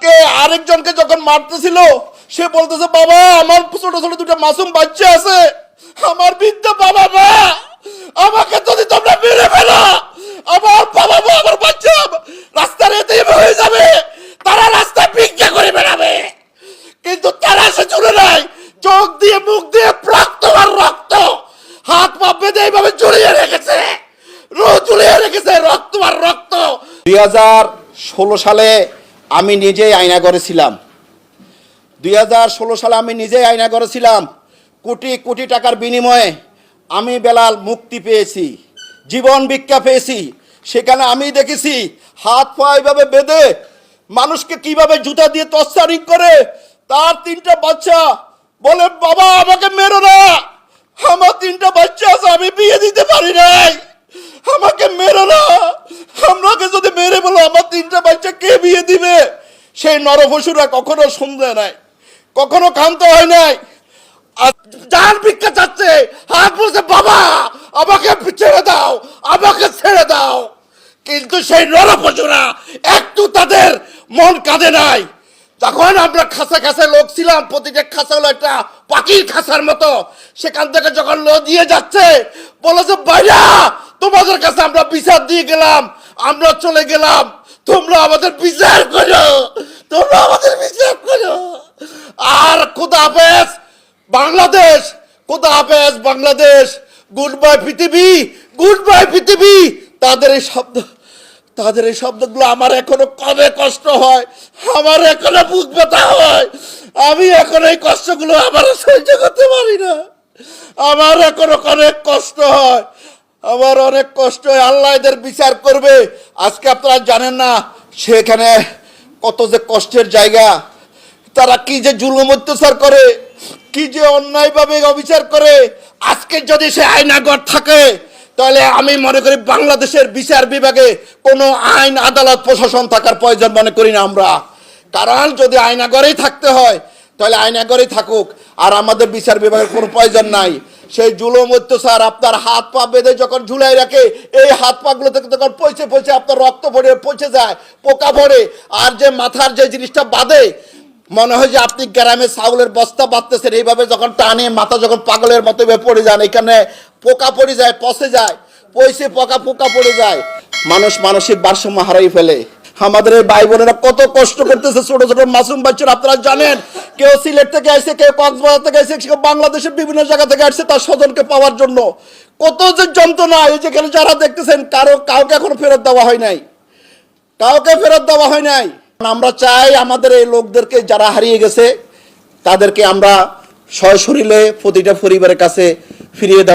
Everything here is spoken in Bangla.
একজনকে আরেকজনকে যখন মারতেছিল সে বলতেছে বাবা আমার ছোট ছোট দুটো মাসুম বাচ্চা আছে, আমার বৃদ্ধ বাবা মা, আমাকে যদি তোমরা মেরে ফেলো আমার বাবা মা আমার বাচ্চা রাস্তার এতিম হয়ে যাবে, তারা রাস্তায় ভিক্ষা করে বেড়াবে। কিন্তু তারা সে চলে নাই, চোখ দিয়ে মুখ দিয়ে রক্ত আর রক্ত, হাত পা বেঁধে এইভাবে জড়িয়ে রেখেছে, ঝুলিয়ে রেখেছে রক্ত আর রক্ত। 2016 সালে আমি নিজেই আয়না করেছিলাম। 2016 সালে আমি নিজেই আয়না করেছিলাম। কোটি কোটি টাকার বিনিময়ে আমি বেলাল মুক্তি পেয়েছি, জীবন ভিক্ষা পেয়েছি। সেখানে আমি দেখেছি হাত পা এইভাবে বেঁধে মানুষকে কিভাবে জুতা দিয়ে টর্চারিং করে। তার 3টা বাচ্চা বলে বাবা আমাকে মেরো না, আমার 3টা বাচ্চা আছে, আমি বিয়ে দিতে পারি নাই, আমাকে মেরো না, আমাকে যদি মেরে বলো আমার 3টা বাচ্চা কে বিয়ে দিবে। সেই নরপশুরা কখনো শুনতে নাই, কখনো ক্ষান্ত হয় নাই, যার ভিক্ষা চাচ্ছে হাত বলছে বাবা আমাকে ছেড়ে দাও, আমাকে ছেড়ে দাও। কিন্তু সেই নরপশুরা একটু তাদের মন কাঁদে নাই। যখন আমরা খাঁচা খাঁচায় লোক ছিলাম, প্রতিটা খাঁচা হলো একটা পাখির খাঁচার মতো, সেখান থেকে যখন লো দিয়ে যাচ্ছে বলেছে ভাইয়া তোমাদের কাছে আমরা বিচার দিয়ে গেলাম, আমরা চলে গেলাম, তোমরা আমাদের বিচার করো, তোমরা আমাদের বিচার করো। আর খোদা হাফেজ বাংলাদেশ, খোদা হাফেজ বাংলাদেশ, গুড বাই পৃথিবী, গুড বাই পৃথিবী। তাদের এই শব্দগুলো আমার এখনো কবে কষ্ট হয়, আমার এখনো বুক ব্যথা হয়, আমি এখন এই কষ্টগুলো আমার সহ্য করতে পারি না, আমার এখনো অনেক কষ্ট হয়, আমার অনেক কষ্ট হয়। আল্লাহ এদের বিচার করবে। আজকে আপনারা জানেন না সেখানে কত যে কষ্টের জায়গা, তারা কি যে জুলুম অত্যাচার করে, কি যে অন্যায়ভাবে অবিচার করে। আজকে যদি সে আয়নাঘর থাকে তাহলে আমি মনে করি বাংলাদেশের বিচার বিভাগে কোনো আইন আদালত প্রশাসন থাকার প্রয়োজন মনে করি না আমরা। কারণ যদি আয়নাঘরেই থাকতে হয় তাহলে আয়নাঘরেই থাকুক, আর আমাদের বিচার বিভাগের কোনো প্রয়োজন নাই। সেই জুলুম অত্যাচার আপনার হাত পা বেঁধে যখন ঝুলাই রাখে, এই হাত পাগুলো থেকে তখন পচে পচে আপনার রক্ত পড়ে পচে যায়, পোকা পড়ে, আর যে মাথার যে জিনিসটা বাঁধে মনে হয় যে আপনি গ্রামে চাউলের বস্তা বাঁধতেছেন, এইভাবে যখন টানে মাথা যখন পাগলের মতো পড়ে যান, এখানে পোকা পড়ে যায়, পচে যায়, পয়সে পোকা পড়ে যায়, মানুষ মানসিক ভারসাম্য হারাই ফেলে। আমাদের এই ভাই বোনেরা কত কষ্ট করতেছে, ছোট ছোট মাসুম বাচ্চারা। আপনারা জানেন কেউ সিলেট থেকে আসছে, কেউ কক্সবাজার থেকে আসছে, কেউ বাংলাদেশের বিভিন্ন জায়গা থেকে আসছে তার স্বজনকে পাওয়ার জন্য। কত যে যন্ত্রণা, এই যেখানে যারা দেখতেছেন কাউকে এখনো ফেরত দেওয়া হয় নাই, কাউকে ফেরত দেওয়া হয় নাই। আমরা চাই আমাদের এই লোকদেরকে যারা হারিয়ে গেছে তাদেরকে আমরা সশরীরে প্রতিটা পরিবারের কাছে ফিরিয়ে দেওয়া।